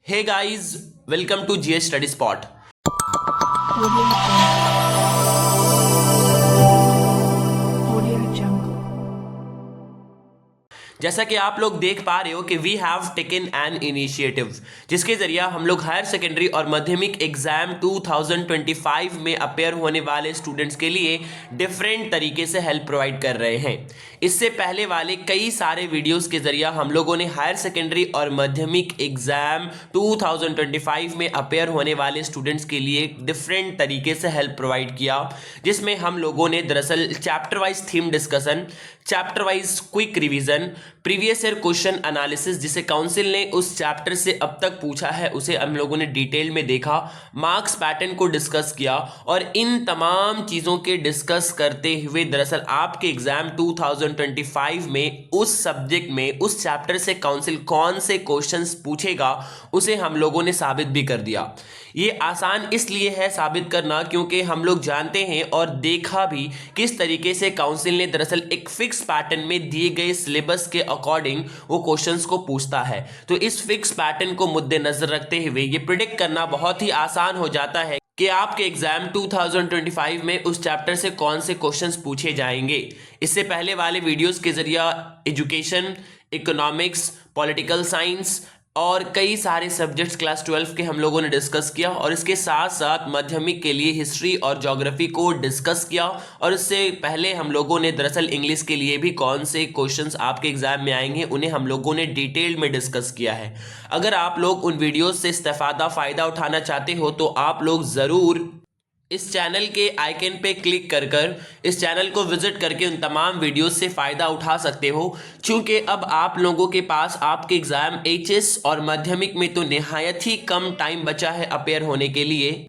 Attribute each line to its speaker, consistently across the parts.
Speaker 1: Hey guys, welcome to GS Study Spot.
Speaker 2: Audio Jungle.
Speaker 1: जैसा कि आप लोग देख पा रहे हो कि we have taken an initiative जिसके जरिए हम लोग हायर सेकेंडरी और माध्यमिक एग्जाम 2025 में अपेयर होने वाले स्टूडेंट्स के लिए डिफरेंट तरीके से हेल्प प्रोवाइड कर रहे हैं। इससे पहले वाले कई सारे वीडियोस के जरिए हम लोगों ने हायर सेकेंडरी और माध्यमिक एग्जाम 2025 में अपेयर होने वाले स्टूडेंट्स के लिए डिफरेंट तरीके से हेल्प प्रोवाइड किया, जिसमें हम लोगों ने दरअसल chapter wise theme discussion, chapter wise quick revision, previous year question analysis जिसे काउंसिल ने उस चैप्टर से अब तक पूछा है उसे हम लोगों ने डिटेल में देखा, मार्क्स पैटर्न को डिस्कस किया और इन तमाम चीज़ों के डिस्कस करते हुए दरअसल आपके एग्जाम 2025 में उस सब्जेक्ट में उस चैप्टर से काउंसिल कौन से क्वेश्चंस पूछेगा उसे हम लोगों ने साबित भी कर दिया। ये आसान इसलिए है साबित करना क्योंकि हम लोग जानते हैं और देखा भी किस तरीके से काउंसिल ने दरअसल एक फिक्स पैटर्न में दिए गए सिलेबस के अकॉर्डिंग वो क्वेश्चंस को पूछता है। तो इस फिक्स पैटर्न को मद्देनजर रखते हुए ये प्रिडिक्ट करना बहुत ही आसान हो जाता है कि आपके एग्जाम 2025 में उस चैप्टर से कौन से क्वेश्चंस पूछे जाएंगे। इससे पहले वाले वीडियोस के जरिए एजुकेशन, इकोनॉमिक्स, पॉलिटिकल साइंस और कई सारे सब्जेक्ट्स क्लास 12 के हम लोगों ने डिस्कस किया और इसके साथ साथ माध्यमिक के लिए हिस्ट्री और ज्योग्राफी को डिस्कस किया। और इससे पहले हम लोगों ने दरअसल इंग्लिश के लिए भी कौन से क्वेश्चंस आपके एग्जाम में आएंगे उन्हें हम लोगों ने डिटेल में डिस्कस किया है। अगर आप लोग उन वीडियोस से फ़ायदा उठाना चाहते हो तो आप लोग ज़रूर इस चैनल के आइकन पे क्लिक कर कर इस चैनल को विजिट करके उन तमाम वीडियोस से फ़ायदा उठा सकते हो, क्योंकि अब आप लोगों के पास आपके एग्ज़ाम एचएस और माध्यमिक में तो निहायत ही कम टाइम बचा है अपेयर होने के लिए।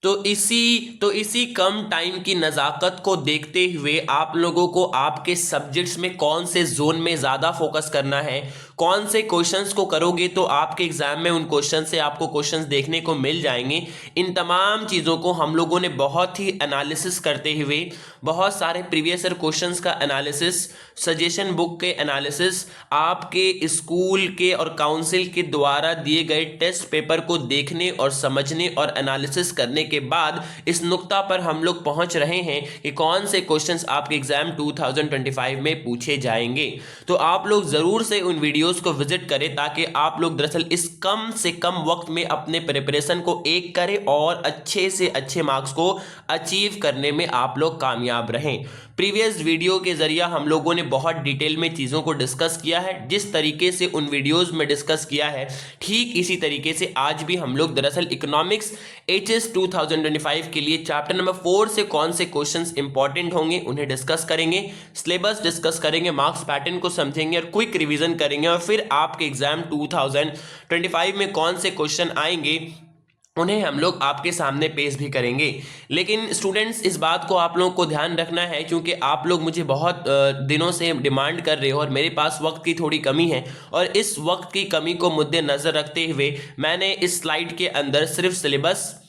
Speaker 1: तो इसी कम टाइम की नज़ाकत को देखते हुए आप लोगों को आपके सब्जेक्ट्स में कौन से जोन में ज़्यादा फोकस करना है, कौन से क्वेश्चंस को करोगे तो आपके एग्जाम में उन क्वेश्चन से आपको क्वेश्चंस देखने को मिल जाएंगे। इन तमाम चीज़ों को हम लोगों ने बहुत ही एनालिसिस करते हुए बहुत सारे प्रीवियस ईयर क्वेश्चंस का एनालिसिस, सजेशन बुक के एनालिसिस, आपके स्कूल के और काउंसिल के द्वारा दिए गए टेस्ट पेपर को देखने और समझने और एनालिसिस करने के बाद इस नुक्ता पर हम लोग पहुंच रहे हैं कि कौन से क्वेश्चंस आपके एग्जाम 2025 में पूछे जाएंगे। तो आप लोग जरूर से उन वीडियोस को विजिट करें ताकि आप लोग दरअसल इस कम से कम वक्त में अपने प्रिपरेशन को एक करें और अच्छे से अच्छे मार्क्स को अचीव करने में आप लोग कामयाब रहें। प्रीवियस वीडियो के जरिए हम लोगों ने बहुत डिटेल में चीज़ों को डिस्कस किया है। जिस तरीके से उन वीडियोस में डिस्कस किया है ठीक इसी तरीके से आज भी हम लोग दरअसल इकोनॉमिक्स एचएस 2025 के लिए चैप्टर नंबर 4 से कौन से क्वेश्चंस इंपॉर्टेंट होंगे उन्हें डिस्कस करेंगे, सिलेबस डिस्कस करेंगे, मार्क्स पैटर्न को समझेंगे और क्विक रिवीजन करेंगे और फिर आपके एग्जाम 2025 में कौन से क्वेश्चन आएंगे उन्हें हम लोग आपके सामने पेश भी करेंगे। लेकिन स्टूडेंट्स इस बात को आप लोगों को ध्यान रखना है क्योंकि आप लोग मुझे बहुत दिनों से डिमांड कर रहे हो और मेरे पास वक्त की थोड़ी कमी है और इस वक्त की कमी को मद्देनजर रखते हुए मैंने इस स्लाइड के अंदर सिर्फ सिलेबस,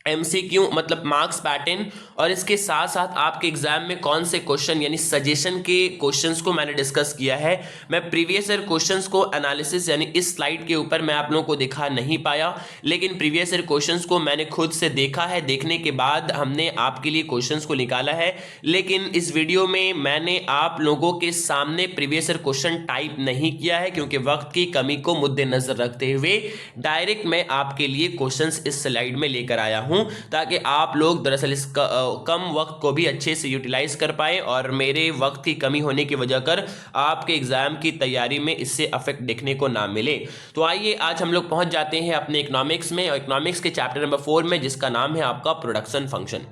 Speaker 1: एमसीक्यू मतलब मार्क्स पैटर्न और इसके साथ साथ आपके एग्जाम में कौन से क्वेश्चन यानी सजेशन के क्वेश्चंस को मैंने डिस्कस किया है। मैं प्रीवियस ईयर क्वेश्चंस को एनालिसिस यानी इस स्लाइड के ऊपर मैं आप लोगों को दिखा नहीं पाया, लेकिन प्रीवियस ईयर क्वेश्चंस को मैंने खुद से देखा है, देखने के बाद हमने आपके लिए क्वेश्चंस को निकाला है। लेकिन इस वीडियो में मैंने आप लोगों के सामने प्रीवियस ईयर क्वेश्चन टाइप नहीं किया है क्योंकि वक्त की कमी को मद्देनजर रखते हुए डायरेक्ट मैं आपके लिए क्वेश्चंस इस स्लाइड में लेकर आया हूं ताकि आप लोग दरअसल इस कम वक्त को भी अच्छे से यूटिलाइज कर पाए और मेरे वक्त की कमी होने की वजह कर आपके एग्जाम की तैयारी में इससे अफेक्ट देखने को ना मिले। तो आइए आज हम लोग पहुंच जाते हैं अपने इकोनॉमिक्स में और इकोनॉमिक्स के चैप्टर नंबर 4 में जिसका नाम है आपका प्रोडक्शन फंक्शन।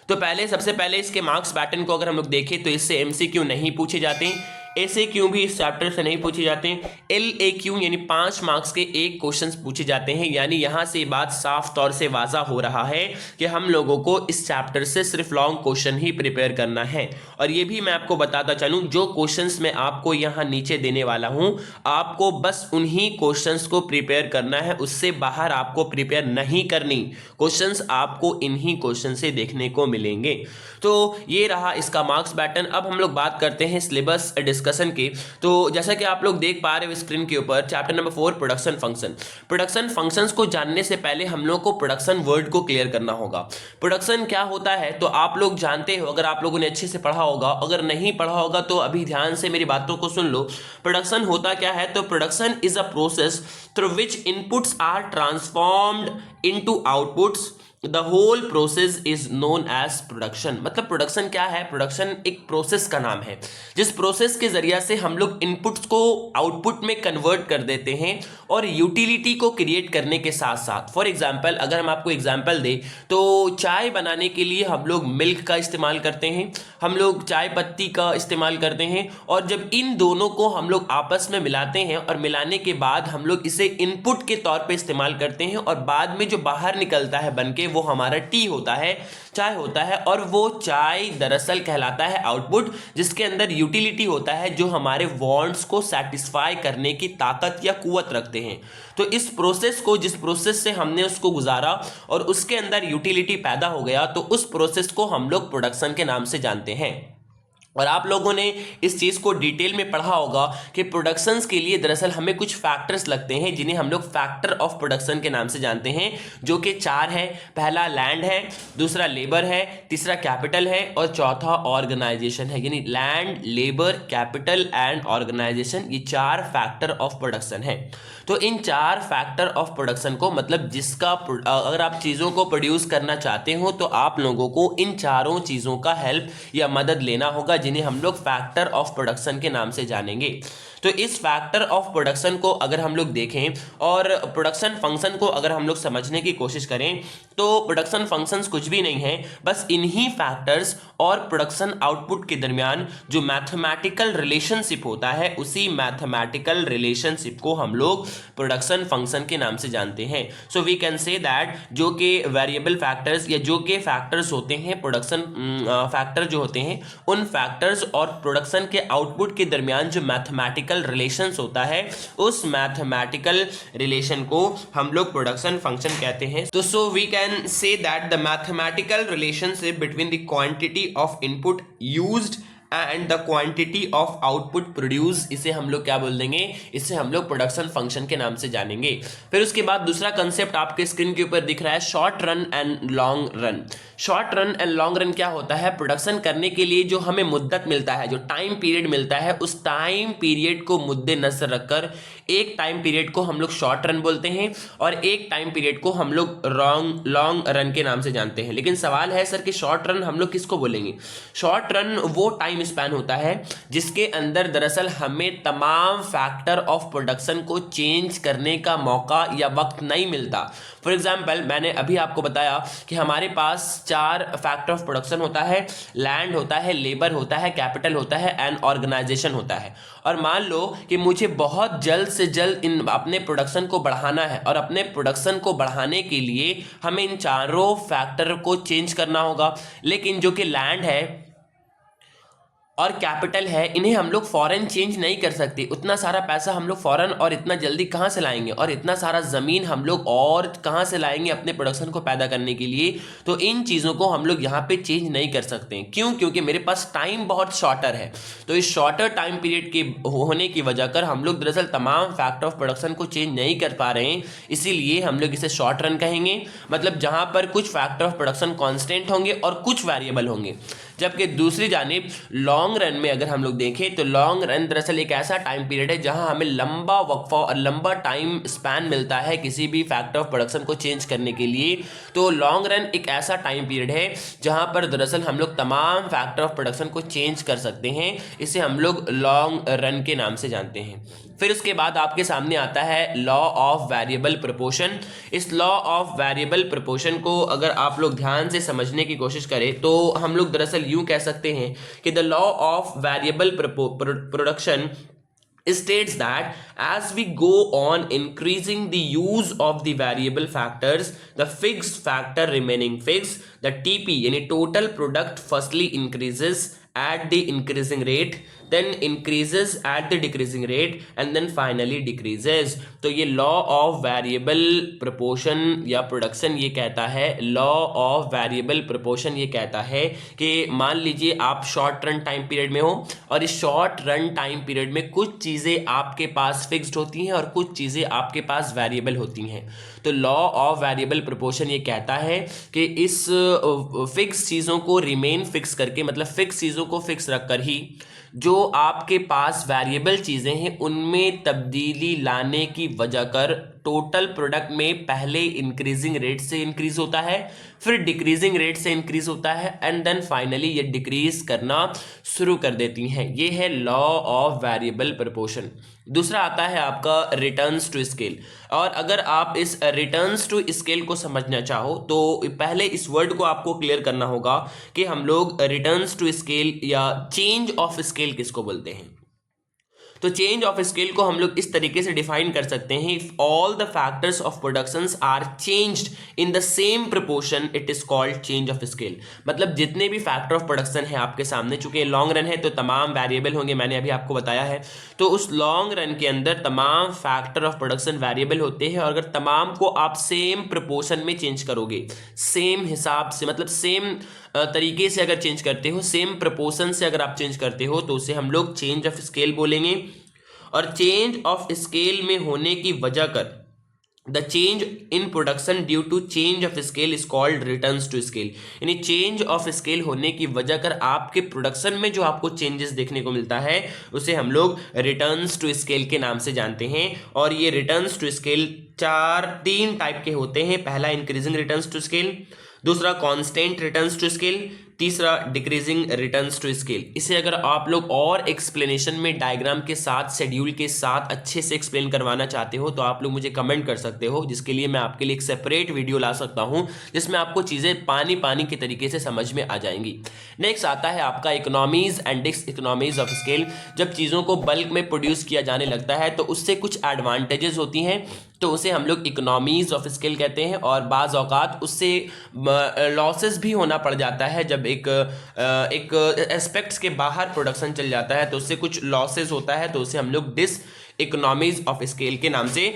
Speaker 1: तो सबसे पहले इसके मार्क्स पैटर्न को अगर हम लोग देखें तो इससे एमसीक्यू नहीं पूछे जाते, एसएक्यू भी इस चैप्टर से नहीं पूछे जाते हैं, एलएक्यू यानी 5 मार्क्स के एक क्वेश्चन पूछे जाते हैं। यानी यहां से बात साफ तौर से वाज़ा हो रहा है कि हम लोगों को इस चैप्टर से सिर्फ लॉन्ग क्वेश्चन ही प्रिपेयर करना है। और ये भी मैं आपको बताता चलूं जो क्वेश्चंस मैं आपको यहां नीचे देने वाला हूं आपको बस उन्हीं क्वेश्चंस को प्रिपेयर करना है, उससे बाहर आपको प्रिपेयर नहीं करनी। क्वेश्चंस आपको इन्हीं क्वेश्चन से देखने को मिलेंगे। तो ये रहा इसका मार्क्स पैटर्न। अब हम लोग बात करते हैं सिलेबस डिस्कशन के। तो जैसा कि आप लोग देख पा रहे हो स्क्रीन के ऊपर, chapter number 4 production function. Production functions को जानने से पहले हम लोग को प्रोडक्शन वर्ड को क्लियर करना होगा। प्रोडक्शन क्या होता है तो आप लोग जानते हो, अगर आप लोगों ने अच्छे से पढ़ा होगा, अगर नहीं पढ़ा होगा तो अभी ध्यान से मेरी बातों को सुन लो। प्रोडक्शन होता क्या है तो production is a process through which inputs are transformed into outputs, the whole process is known as production. मतलब प्रोडक्शन क्या है, प्रोडक्शन एक प्रोसेस का नाम है जिस प्रोसेस के जरिए से हम लोग इनपुट्स को आउटपुट में कन्वर्ट कर देते हैं और यूटिलिटी को क्रिएट करने के साथ साथ। फॉर एग्जांपल, अगर हम आपको एग्जांपल दें तो चाय बनाने के लिए हम लोग मिल्क का इस्तेमाल करते हैं, हम लोग चाय पत्ती का इस्तेमाल करते हैं, और जब इन दोनों को हम लोग आपस में मिलाते हैं और मिलाने के बाद हम लोग इसे इनपुट के तौर पे इस्तेमाल करते हैं, और बाद में जो बाहर निकलता है बनके वो हमारा टी होता है, चाय होता है, और वो चाय दरअसल कहलाता है आउटपुट, जिसके अंदर यूटिलिटी होता है जो हमारे वांट्स को सेटिस्फाई करने की ताकत या कुवत रखते हैं। तो इस प्रोसेस को, जिस प्रोसेस से हमने उसको गुजारा और उसके अंदर यूटिलिटी पैदा हो गया, तो उस प्रोसेस को हम लोग प्रोडक्शन के नाम से जानते हैं। और आप लोगों ने इस चीज़ को डिटेल में पढ़ा होगा कि प्रोडक्शंस के लिए दरअसल हमें कुछ फैक्टर्स लगते हैं जिन्हें हम लोग फैक्टर ऑफ प्रोडक्शन के नाम से जानते हैं, जो कि 4 है। पहला लैंड है, दूसरा लेबर है, तीसरा कैपिटल है, और चौथा ऑर्गेनाइजेशन है। यानी land, labour, capital and organisation, ये 4 फैक्टर ऑफ प्रोडक्शन है। तो इन 4 फैक्टर ऑफ प्रोडक्शन को, मतलब जिसका अगर आप चीज़ों को प्रोड्यूस करना चाहते हो तो आप लोगों को इन चारों चीज़ों का हेल्प या मदद लेना होगा, जिन्हें हम लोग फैक्टर ऑफ प्रोडक्शन के नाम से जानेंगे। तो इस फैक्टर ऑफ प्रोडक्शन को अगर हम लोग देखें और प्रोडक्शन फंक्शन को अगर हम लोग समझने की कोशिश करें तो प्रोडक्शन फंक्शंस कुछ भी नहीं है, बस इन्हीं फैक्टर्स और प्रोडक्शन आउटपुट के दरमियान जो मैथमेटिकल रिलेशनशिप होता है, उसी मैथमेटिकल रिलेशनशिप को हम लोग प्रोडक्शन फंक्शन के नाम से जानते हैं। So we can say that जो कि वेरिएबल फैक्टर्स या जो कि फैक्टर्स होते हैं, प्रोडक्शन फैक्टर जो होते हैं, उन फैक्टर्स और प्रोडक्शन के आउटपुट के दरमियान जो मैथमेटिकल रिलेशंस होता है, उस मैथमेटिकल रिलेशन को हम लोग प्रोडक्शन फंक्शन कहते हैं। तो so we can say that the mathematical relationship between the quantity of input used and the quantity of output produce, इसे हम लोग क्या बोल देंगे, इसे हम लोग प्रोडक्शन फंक्शन के नाम से जानेंगे। फिर उसके बाद दूसरा कंसेप्ट आपके स्क्रीन के ऊपर दिख रहा है, short run and long run. Short run and long run क्या होता है, प्रोडक्शन करने के लिए जो हमें मुद्दत मिलता है, जो टाइम पीरियड मिलता है, उस टाइम पीरियड को मुद्दे नजर रखकर एक टाइम पीरियड को हम लोग शॉर्ट रन बोलते हैं और एक टाइम पीरियड को हम लोग लॉन्ग रन के नाम से जानते हैं। लेकिन सवाल है सर कि शॉर्ट रन हम लोग किसको बोलेंगे? शॉर्ट रन वो टाइम स्पैन होता है जिसके अंदर दरअसल हमें तमाम फैक्टर ऑफ प्रोडक्शन को चेंज करने का मौका या वक्त नहीं मिलता। फॉर एग्जाम्पल, मैंने अभी आपको बताया कि हमारे पास 4 फैक्टर ऑफ प्रोडक्शन होता है, लैंड होता है, लेबर होता है, कैपिटल होता है एंड ऑर्गेनाइजेशन होता है। और मान लो कि मुझे बहुत जल्द से जल्द इन अपने प्रोडक्शन को बढ़ाना है और अपने प्रोडक्शन को बढ़ाने के लिए हमें इन चारों फैक्टर को चेंज करना होगा। लेकिन जो कि लैंड है और कैपिटल है, इन्हें हम लोग फॉरेन चेंज नहीं कर सकते। उतना सारा पैसा हम लोग फॉरेन और इतना जल्दी कहाँ से लाएंगे, और इतना सारा ज़मीन हम लोग और कहाँ से लाएंगे अपने प्रोडक्शन को पैदा करने के लिए। तो इन चीज़ों को हम लोग यहाँ पे चेंज नहीं कर सकते। क्यों? क्योंकि मेरे पास टाइम बहुत शॉर्टर है। तो इस शॉर्टर टाइम पीरियड के होने की वजह कर हम लोग दरअसल तमाम फैक्टर ऑफ प्रोडक्शन को चेंज नहीं कर पा रहे हैं। इसीलिए हम लोग इसे शॉर्ट रन कहेंगे, मतलब जहाँ पर कुछ फैक्टर ऑफ प्रोडक्शन कॉन्स्टेंट होंगे और कुछ वेरिएबल होंगे। जबकि दूसरी जानिब लॉन्ग रन में अगर हम लोग देखें तो लॉन्ग रन दरअसल एक ऐसा टाइम पीरियड है जहां हमें लंबा वक्फा और लंबा टाइम स्पैन मिलता है किसी भी फैक्टर ऑफ प्रोडक्शन को चेंज करने के लिए। तो लॉन्ग रन एक ऐसा टाइम पीरियड है जहां पर दरअसल हम लोग तमाम फैक्टर ऑफ प्रोडक्शन को चेंज कर सकते हैं। इसे हम लोग लॉन्ग रन के नाम से जानते हैं। फिर उसके बाद आपके सामने आता है लॉ ऑफ वेरिएबल प्रोपोर्शन। इस लॉ ऑफ वेरिएबल प्रोपोर्शन को अगर आप लोग ध्यान से समझने की कोशिश करें तो हम लोग दरअसल यूं कह सकते हैं कि the law of variable production states that as we go on increasing the use of the variable factors, the fixed factor remaining fixed, the TP यानी total product firstly increases at the increasing rate, then increases at the decreasing rate and then finally decreases। तो ये law of variable proportion या production ये कहता है, law of variable proportion ये कहता है कि मान लीजिए आप शॉर्ट रन टाइम पीरियड में हो और इस शॉर्ट रन टाइम पीरियड में कुछ चीज़ें आपके पास फिक्स्ड होती हैं और कुछ चीज़ें आपके पास वेरिएबल होती हैं। तो लॉ ऑफ वेरिएबल प्रोपोर्शन ये कहता है कि इस फिक्स चीज़ों को रिमेन फिक्स करके, मतलब फिक्स चीज़ों को फिक्स रखकर ही जो आपके पास वेरिएबल चीज़ें हैं उनमें तब्दीली लाने की वजह कर टोटल प्रोडक्ट में पहले इंक्रीजिंग रेट से इंक्रीज होता है, फिर डिक्रीजिंग रेट से इंक्रीज होता है एंड देन फाइनली ये डिक्रीज करना शुरू कर देती हैं। ये है लॉ ऑफ वेरिएबल प्रोपोर्शन। दूसरा आता है आपका रिटर्न्स टू स्केल। और अगर आप इस रिटर्न्स टू स्केल को समझना चाहो तो पहले इस वर्ड को आपको क्लियर करना होगा कि हम लोग रिटर्न्स टू स्केल या चेंज ऑफ स्केल किसको बोलते हैं। तो चेंज ऑफ स्केल को हम लोग इस तरीके से डिफाइन कर सकते हैं, if all the factors of productions are changed in the same proportion it is called change of scale. मतलब जितने भी फैक्टर ऑफ प्रोडक्शन है आपके सामने, चूंकि लॉन्ग रन है तो तमाम वेरिएबल होंगे, मैंने अभी आपको बताया है, तो उस लॉन्ग रन के अंदर तमाम फैक्टर ऑफ प्रोडक्शन वेरिएबल होते हैं और अगर तमाम को आप सेम प्रोपोर्शन में चेंज करोगे, सेम हिसाब से, मतलब सेम तरीके से अगर चेंज करते हो, सेम प्रोपोर्शन से अगर आप चेंज करते हो तो उसे हम लोग चेंज ऑफ स्केल बोलेंगे। और चेंज ऑफ स्केल में होने की वजह कर the change in production due to change of scale is called returns to scale. यानी चेंज ऑफ स्केल होने की वजह कर आपके प्रोडक्शन में जो आपको चेंजेस देखने को मिलता है उसे हम लोग रिटर्न्स टू स्केल के नाम से जानते हैं। और ये रिटर्न्स टू स्केल तीन टाइप के होते हैं। पहला इंक्रीजिंग रिटर्न्स टू स्केल, दूसरा कांस्टेंट रिटर्न्स टू स्केल, तीसरा डिक्रीजिंग रिटर्न्स टू स्केल। इसे अगर आप लोग और एक्सप्लेनेशन में डायग्राम के साथ, शेड्यूल के साथ अच्छे से एक्सप्लेन करवाना चाहते हो तो आप लोग मुझे कमेंट कर सकते हो, जिसके लिए मैं आपके लिए एक सेपरेट वीडियो ला सकता हूं जिसमें आपको चीज़ें पानी पानी के तरीके से समझ में आ जाएंगी। नेक्स्ट आता है आपका इकोनॉमीज एंड डिसइकोनॉमीज ऑफ स्केल। जब चीज़ों को बल्क में प्रोड्यूस किया जाने लगता है तो उससे कुछ एडवांटेजेस होती हैं, तो उसे हम लोग इकोनॉमीज ऑफ स्केल कहते हैं। और बाज़ औक़ात उससे लॉसेस भी होना पड़ जाता है, जब एक एस्पेक्ट्स के बाहर प्रोडक्शन चल जाता है तो उससे कुछ लॉसेस होता है, तो उसे हम लोग डिस इकोनॉमीज ऑफ स्केल के नाम से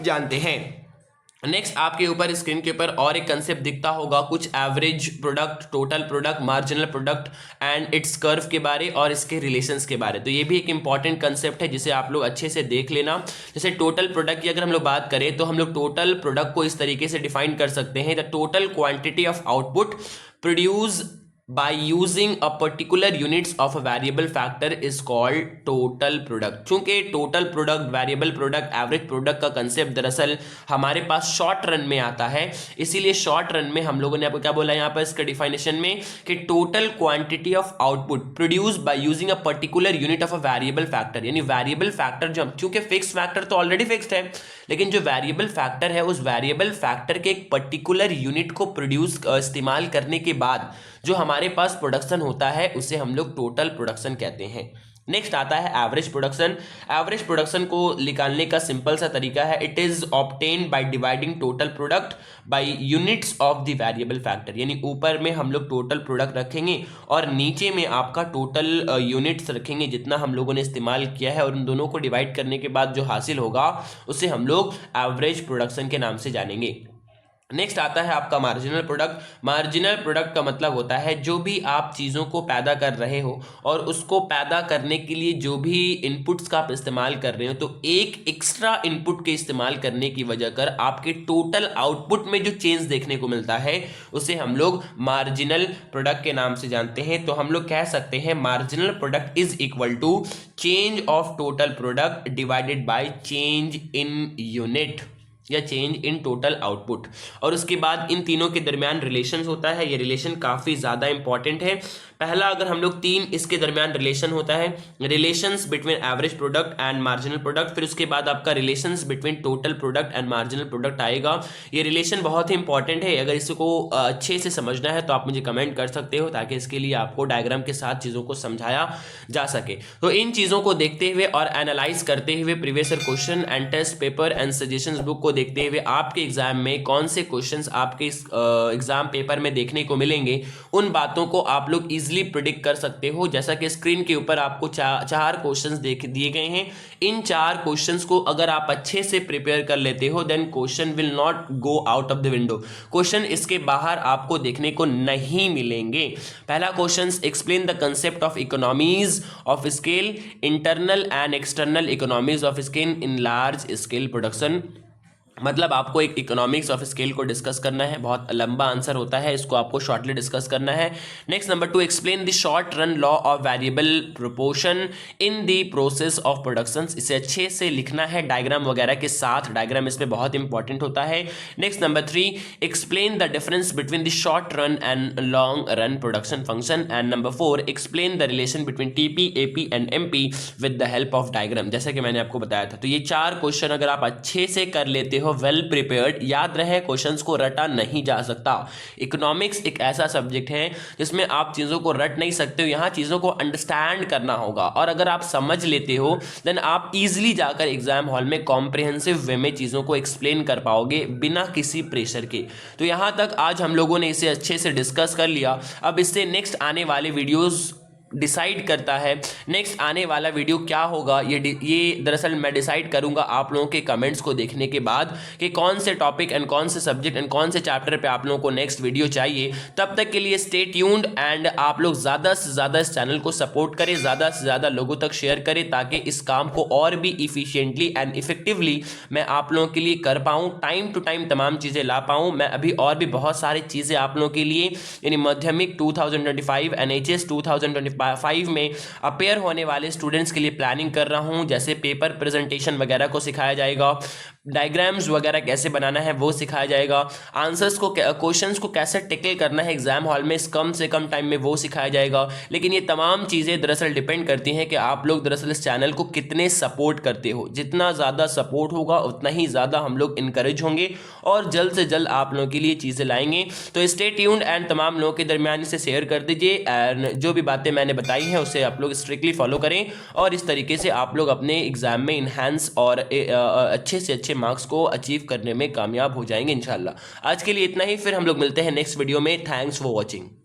Speaker 1: जानते हैं। नेक्स्ट आपके ऊपर स्क्रीन के ऊपर और एक कंसेप्ट दिखता होगा, कुछ average product, total product, marginal product and it's curve के बारे और इसके रिलेशंस के बारे। तो ये भी एक इंपॉर्टेंट कंसेप्ट है जिसे आप लोग अच्छे से देख लेना। जैसे टोटल प्रोडक्ट की अगर हम लोग बात करें तो हम लोग टोटल प्रोडक्ट को इस तरीके से डिफाइन कर सकते हैं, the total quantity of output produce by using a particular units of a variable factor is called total product। चूंकि total product, variable product, average product का कंसेप्ट दरअसल हमारे पास शॉर्ट रन में आता है, इसीलिए शॉर्ट रन में हम लोगों ने आपको क्या बोला यहाँ पर इसका डिफाइनेशन में कि total quantity of output produce by using a particular unit of a variable factor. यानी वेरिएबल फैक्टर जो, चूंकि फिक्स फैक्टर तो ऑलरेडी फिक्स्ड है, लेकिन जो वेरिएबल फैक्टर है उस वेरिएबल फैक्टर के एक पर्टिकुलर यूनिट को प्रोड्यूस इस्तेमाल करने के बाद जो हमारे पास प्रोडक्शन होता है उसे हम लोग टोटल प्रोडक्शन कहते हैं। नेक्स्ट आता है एवरेज प्रोडक्शन। एवरेज प्रोडक्शन को निकालने का सिंपल सा तरीका है, it is obtained by dividing total product by units of the variable factor. यानी ऊपर में हम लोग टोटल प्रोडक्ट रखेंगे और नीचे में आपका टोटल यूनिट्स रखेंगे जितना हम लोगों ने इस्तेमाल किया है, और उन दोनों को डिवाइड करने के बाद जो हासिल होगा उसे हम लोग एवरेज प्रोडक्शन के नाम से जानेंगे। नेक्स्ट आता है आपका मार्जिनल प्रोडक्ट। मार्जिनल प्रोडक्ट का मतलब होता है जो भी आप चीज़ों को पैदा कर रहे हो और उसको पैदा करने के लिए जो भी इनपुट्स का आप इस्तेमाल कर रहे हो, तो एक एक्स्ट्रा इनपुट के इस्तेमाल करने की वजह कर आपके टोटल आउटपुट में जो चेंज देखने को मिलता है उसे हम लोग मार्जिनल प्रोडक्ट के नाम से जानते हैं। तो हम लोग कह सकते हैं marginal product is equal to change of total product divided by change in unit या चेंज इन टोटल आउटपुट। और उसके बाद इन तीनों के दरमियान रिलेशन होता है, ये रिलेशन काफ़ी ज़्यादा इंपॉर्टेंट है। पहला अगर हम लोग तीन इसके दरमियान रिलेशन होता है, relations between average product and marginal product, फिर उसके बाद आपका relations between total product and marginal product आएगा। ये रिलेशन बहुत ही इंपॉर्टेंट है, अगर इसको अच्छे से समझना है तो आप मुझे कमेंट कर सकते हो ताकि इसके लिए आपको डायग्राम के साथ चीज़ों को समझाया जा सके। तो इन चीज़ों को देखते हुए और एनालाइज करते हुए previous year question and test paper and suggestions book को देखते हुए आपके एग्जाम में कौन से क्वेश्चंस आपके एग्जाम पेपर में देखने को मिलेंगे, उन बातों को आप लोग इजीली प्रिडिक्ट कर सकते हो। जैसा कि स्क्रीन के ऊपर आपको चार क्वेश्चंस दिए गए हैं। इन 4 क्वेश्चंस को अगर आप अच्छे से प्रिपेयर कर लेते हो then question will not go out of the window. Question इसके बाहर आपको देखने को नहीं मिलेंगे। पहला question, explain the concept of economies of scale, internal and external economies of scale in large scale production. मतलब आपको एक इकोनॉमिक्स ऑफ स्केल को डिस्कस करना है। बहुत लंबा आंसर होता है, इसको आपको शॉर्टली डिस्कस करना है। Next number 2, explain the short run law of variable proportion in the process of production. इसे अच्छे से लिखना है डायग्राम वगैरह के साथ, डायग्राम इसमें बहुत इंपॉर्टेंट होता है। Next number 3, explain the difference between the short run and long run production function. And number 4, explain the relation between TP, AP and MP with the help of diagram. जैसा कि मैंने आपको बताया था, तो ये 4 क्वेश्चन अगर आप अच्छे से कर लेते हो, वेल प्रिपेयर्ड, याद रहे क्वेश्चंस को रटा नहीं जा सकता। इकोनॉमिक्स एक ऐसा सब्जेक्ट है जिसमें आप चीजों को रट नहीं सकते हो, यहां चीजों को अंडरस्टैंड करना होगा। और अगर आप समझ लेते हो देन आप इजीली जाकर एग्जाम हॉल में कॉम्प्रिहेंसिव वे में चीजों को एक्सप्लेन कर पाओगे बिना किसी प्रेशर के। तो यहां तक आज हम लोगों ने इसे अच्छे से डिस्कस कर लिया। अब इससे नेक्स्ट आने वाले वीडियोस डिसाइड करता है नेक्स्ट आने वाला वीडियो क्या होगा। ये दरअसल मैं डिसाइड करूंगा आप लोगों के कमेंट्स को देखने के बाद कि कौन से टॉपिक एंड कौन से सब्जेक्ट एंड कौन से चैप्टर पे आप लोगों को नेक्स्ट वीडियो चाहिए। तब तक के लिए स्टे ट्यून्ड एंड आप लोग ज़्यादा से ज़्यादा इस चैनल को सपोर्ट करें, ज़्यादा से ज़्यादा लोगों तक शेयर करें ताकि इस काम को और भी इफिशियंटली एंड इफेक्टिवली मैं आप लोगों के लिए कर पाऊँ, टाइम टू टाइम तमाम चीज़ें ला पाऊँ। मैं अभी और भी बहुत सारी चीज़ें आप लोगों के लिए यानी माध्यमिक 2025 NHS 2025 में अपेयर होने वाले स्टूडेंट्स के लिए प्लानिंग कर रहा हूं। जैसे पेपर प्रेजेंटेशन वगैरह को सिखाया जाएगा, डायग्राम्स वगैरह कैसे बनाना है वो सिखाया जाएगा, आंसर्स को क्वेश्चंस को कैसे टेकल करना है एग्जाम हॉल में कम से कम टाइम में वो सिखाया जाएगा। लेकिन ये तमाम चीज़ें दरअसल डिपेंड करती हैं कि आप लोग दरअसल इस चैनल को कितने सपोर्ट करते हो। जितना ज़्यादा सपोर्ट होगा उतना ही ज़्यादा हम लोग इनकरेज होंगे और जल्द से जल्द आप लोगों के लिए चीज़ें लाएंगे। तो स्टे ट्यून्ड एंड तमाम लोगों के दरमियान इसे शेयर कर दीजिए एंड जो भी बातें मैंने बताई हैं उसे आप लोग स्ट्रिक्टली फॉलो करें और इस तरीके से आप लोग अपने एग्जाम में इन्हांस और अच्छे से अच्छे मार्क्स को अचीव करने में कामयाब हो जाएंगे इंशाल्लाह। आज के लिए इतना ही, फिर हम लोग मिलते हैं नेक्स्ट वीडियो में। Thanks for watching.